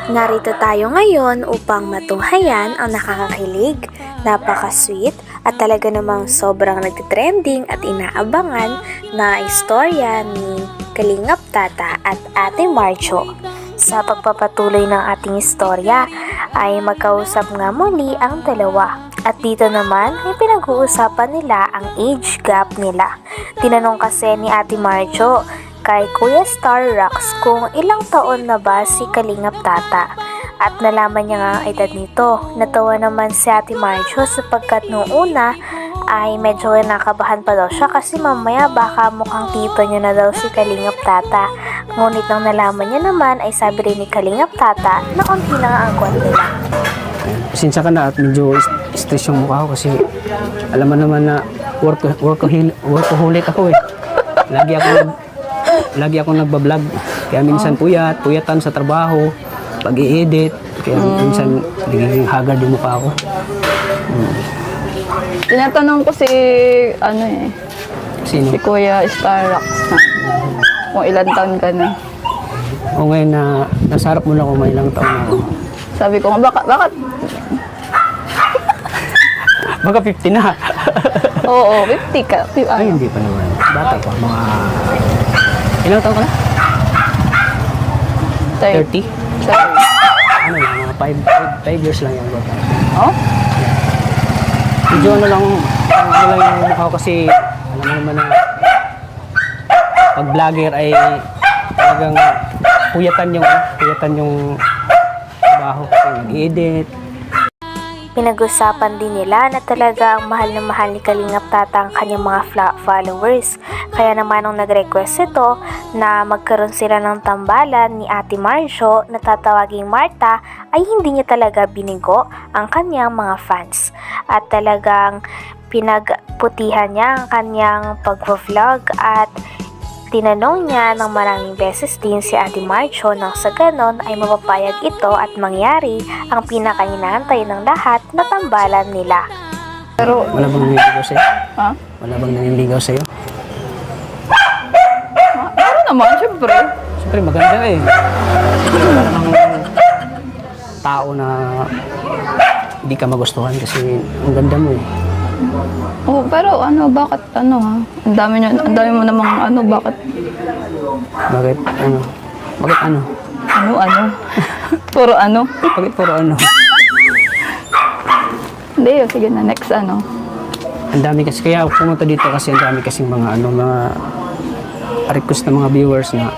Narito tayo ngayon upang matunghayan ang nakakakilig, napaka-sweet at talaga namang sobrang nagtitrending at inaabangan na istorya ni Kalingap Tata at Ate Marjo. Sa pagpapatuloy ng ating istorya ay magkausap nga muli ang dalawa. At dito naman ay pinag-uusapan nila ang age gap nila. Tinanong kasi ni Ate Marjo kay Kuya Star Rocks kung ilang taon na ba si Kalingap Tata. At nalaman niya nga ang edad nito. Natawa naman si Ate Marjo sapagkat noong una ay medyo nakabahan pa daw siya kasi mamaya baka mukhang tito niya na daw si Kalingap Tata. Ngunit nang nalaman niya naman ay sabi rin ni Kalingap Tata na konti lang ang agwat nila. Pasensya ka na at medyo stress yung mukha ko kasi alam mo naman na workaholic ako eh. Lagi ako nagbablog. Kaya minsan puyatan sa trabaho, pag i-edit, kaya minsan nagiging haggard yung mukha ko. Tinatanong ko si Sino? si Kuya Star Rocks na kung ilan taon ka na. O ngayon na nasa harap mo lang kung may ilang taon na ako. Sabi ko nga, bakit? Baka 50 na. Oo, 50 ka. Ay, hindi pa naman. Bata pa. Mga... Ilang taon ka na? 30? Ano lang, mga 5 years lang yung bata. Oh? Medyo ano lang yung mukha ko kasi alam mo naman na pag vlogger ay talagang puyatan yung trabaho kasi mag-edit. Pinag-usapan din nila na talagang mahal na mahal ni Kalingap Tata ang kanyang mga followers. Kaya naman nung nag-request ito na magkaroon sila ng tambalan ni Ate Marjo na tatawaging Marta ay hindi niya talaga binigo ang kanyang mga fans. At talagang pinagputihan niya ang kanyang pag-vlog at tinanong niya ng maraming beses din si Ate Marjo nang sa ganon ay mapapayag ito at mangyari ang pinakahinahantay ng lahat na tambalan nila. Pero, Wala bang naniligaw sa'yo? ha? Wala bang naniligaw sa'yo? Meron naman, syempre. Siyempre maganda eh. Wala namang tao na hindi ka magustuhan kasi ang ganda mo eh. Oh, pero bakit ha? Ang dami mo namang bakit? Bakit ano? Bakit ano? Puro Bakit puro ano? Hindi, sige na, next Ang dami kasi, kaya ako pumunta dito kasi ang dami kasing mga mga request ng mga viewers na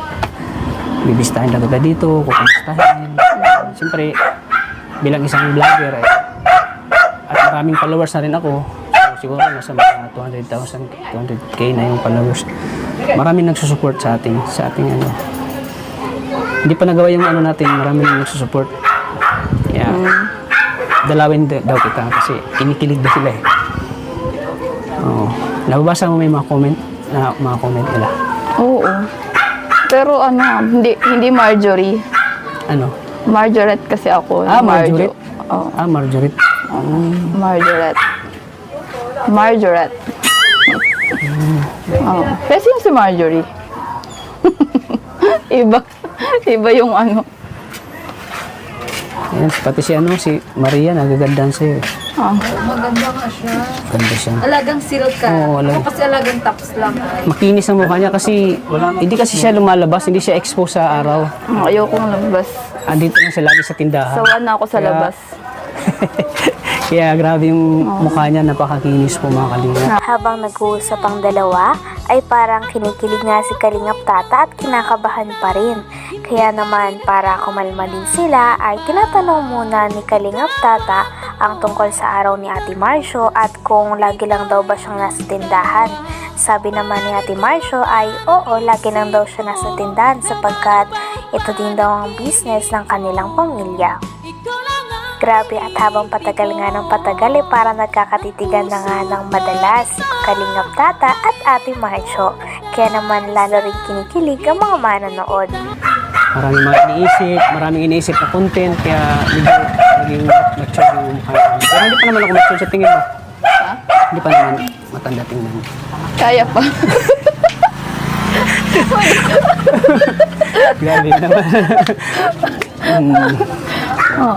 bibistahin lang kita dito, kukamustahin. Siyempre, bilang isang vlogger at maraming followers na rin ako, so siguro nasa mga 200,000, 200k na yung followers. Maraming nagsusupport sa ating Hindi pa nagawa yung natin, maraming nagsusupport. Yeah. Dalawin daw kita kasi kinikilig daw sila eh. Oo. Nababasa mo may mga comment nila. Oo. Pero hindi Marjorie. Ano? Marjoret kasi ako. Marjorie. Oo. Marjorie. Marjoret. Oh. Kasi yung si Marjorie. Iba yung Ayan, pati si Maria nagagandaan sa'yo eh. Maganda nga siya. Ganda siya. Alagang silk ka. Oo, Ako kasi alagang tops lang. Makinis ang mukha niya kasi hindi kasi siya lumalabas, hindi siya exposed sa araw. Ayokong lumabas. Andito lang siya lagi sa tindahan. Sawa na ako sa labas. Kaya grabe yung mukha niya, napakakinis po mga Kalingap. Habang nag-uusap ang dalawa ay parang kinikilig nga si Kalingap Tata at kinakabahan pa rin. Kaya naman para kumalma din sila ay tinatanong muna ni Kalingap Tata ang tungkol sa araw ni Ate Marjo at kung lagi lang daw ba siyang nasa tindahan. Sabi naman ni Ate Marjo ay oo, lagi lang daw siya nasa tindahan sapagkat ito din daw ang business ng kanilang pamilya. Grabe at habang patagal nga ng patagal para nagkakatitigan na nga ng madalas si Kalingap Tata at Ate Marjo. Kaya naman lalo rin kinikilig ang mga manonood. Maraming iniisip na content kaya medyo naging mature yung mukha niya. Pero hindi pa naman ako mature sa tingin mo. Ha? Hindi pa naman matanda tingnan. Kaya pa. Grabe naman.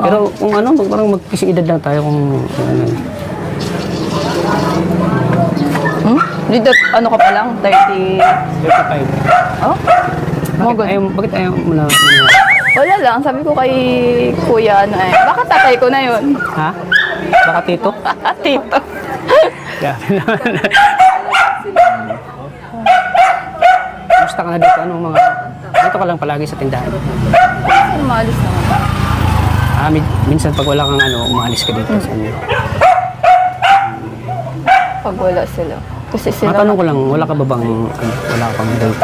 Pero kung ano, parang magkising edad lang tayo kung ano. Dito, ano ka pa lang? 30... 35. Oh? Bakit ayaw mo na? Wala lang, sabi ko kay kuya, ano baka tatay ko na yun. Ha? Baka tito? Tito. Grabe naman. Kamusta ka na dito? Anong mga... Dito ka lang palagi sa tindahan? Umalis naman. Minsan pag wala kang ano, umalis ka dito sa inyo. Pag wala sila. Kasi sila... Matanong ko lang, wala ka ba bang... wala ka pang date?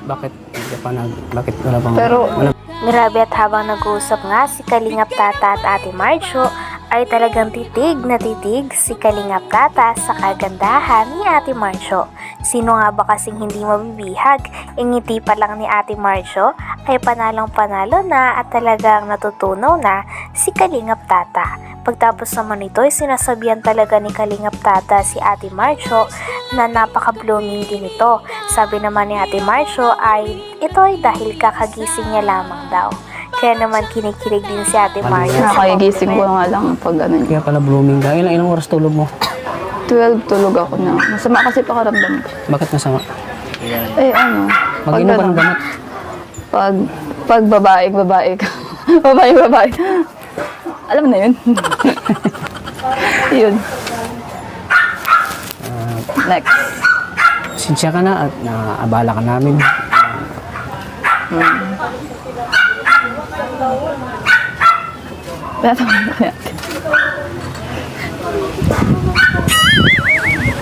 Bakit? Bakit wala bang... Pero... Grabe at habang nag-uusap nga si Kalingap Tata at Ate Marjo ay talagang titig na titig si Kalingap Tata sa kagandahan ni Ate Marjo. Sino nga ba kasing hindi mabibihag? Ngiti pa lang ni Ate Marjo ay panalong-panalo na at talagang natutunaw na si Kalingap Tata. Pagtapos naman ito ay sinasabihan talaga ni Kalingap Tata si Ate Marjo na napaka-blooming din ito. Sabi naman ni Ate Marjo ay ito ay dahil kakagising niya lamang daw. Kaya naman kinikilig din si Ate Marjo. Nakagising ko nga lang pag ano. Kaya pala blooming ka. Ilang oras tulog mo? 12 tulog ako na. Masama kasi pakaramdam ko. Bakit masama? Eh ano? Mag-inom ka ng gamot? Pag babae ka. babae. Alam mo na yun. Yun. Next. Sinsya ka na at naabala ka namin.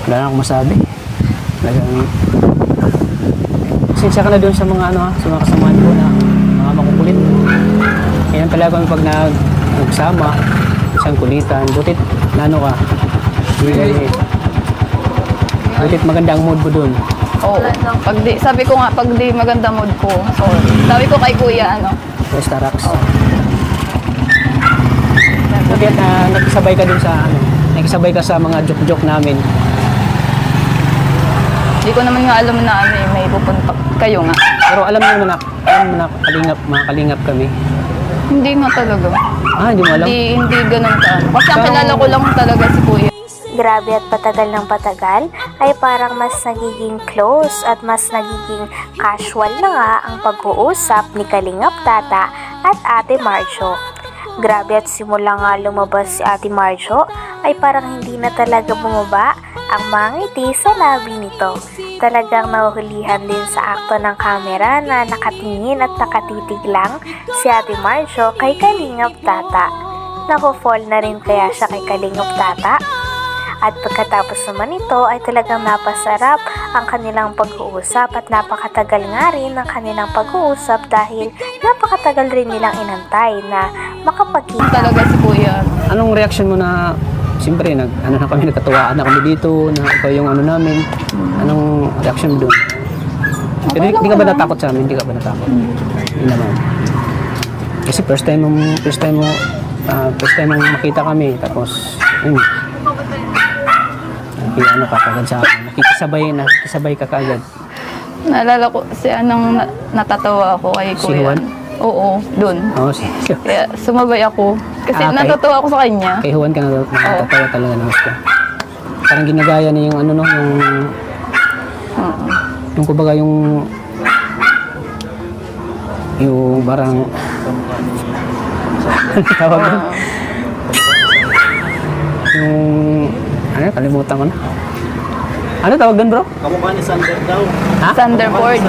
Wala na akong masabi. Talagang... Sinsya ka na doon sa mga sa mga kasamahan ko na mga makukulit. Yan talaga kami pag nagsama, isang kulitan, butit ka. Butit maganda ang mood mo doon. Oo. Sabi ko nga, pag di maganda mood ko, sorry. Sabi ko kay kuya, Restarax. Butit nakisabay ka doon sa nakisabay ka sa mga joke-joke namin. Hindi ko naman nga alam na may pupunta kayo nga. Pero alam mo naman na mga kalingap kami. Hindi nga talaga. Hindi mo alam? Hindi ganun ka. Kasi ang kilala ko lang talaga si kuya. Grabe at patagal ng patagal ay parang mas nagiging close at mas nagiging casual na nga ang pag-uusap ni Kalingap Tata at Ate Marjo. Grabe at simula nga lumabas si Ate Marjo ay parang hindi na talaga bumaba ang mga ngiti sa labi nito. Talagang nahuhulihan din sa akto ng kamera na nakatingin at nakatitig lang si Ate Marjo kay Kalingap Tata. Nako-fall na rin kaya siya kay Kalingap Tata? At pagkatapos naman ito ay talagang napasarap ang kanilang pag-uusap at napakatagal nga rin ang kanilang pag-uusap dahil napakatagal rin nilang inantay na makapagkita. Talaga si kuya. Anong reaction mo na, siyempre, na kami, nagkatuwaan na kami dito, na ikaw yung namin. Anong reaction mo doon? Pero hindi ka ba natakot sa amin? Hindi ka ba natakot? Hindi naman. Kasi first time mong makita kami, tapos, ka kagad sa akin. Nakikisabay ka kagad. Naalala ko si natatawa ako kay Si kuya. Juan? Oo, dun. Oo, Kaya sumabay ako. Kasi natatawa ako sa kanya. Kay Juan ka natatawa talaga ng gusto. Parang ginagaya niya yung yung kumbaga yung parang tawag doon. Kalimutan ko na. Ano tawag doon, bro? Kamukha ni Sander daw. Ha? Thunderboard.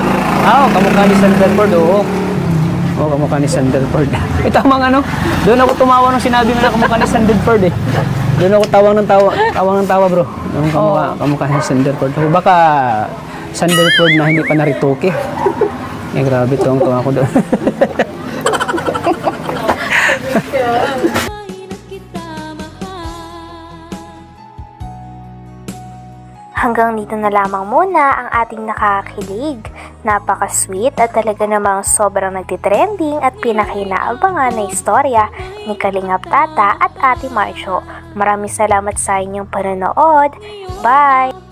Kamukha ni Sanderford, oo. Kamukha ni Sanderford. Tamang doon ako tumawa nung sinabi mo na kamukha ni Sanderford eh. Doon ako tawang ng tawa, bro. Yung kamukha ni Sanderford. Baka Sanderford na hindi pa naritoke. Grabe, tuwang-tuwa ako doon. Hanggang dito na lamang muna ang ating nakakakilig, napaka-sweet at talaga namang sobrang nagtitrending at pinakinaabangan na istorya ni Kalingap Tata at Ate Marjo. Maraming salamat sa inyong panonood. Bye!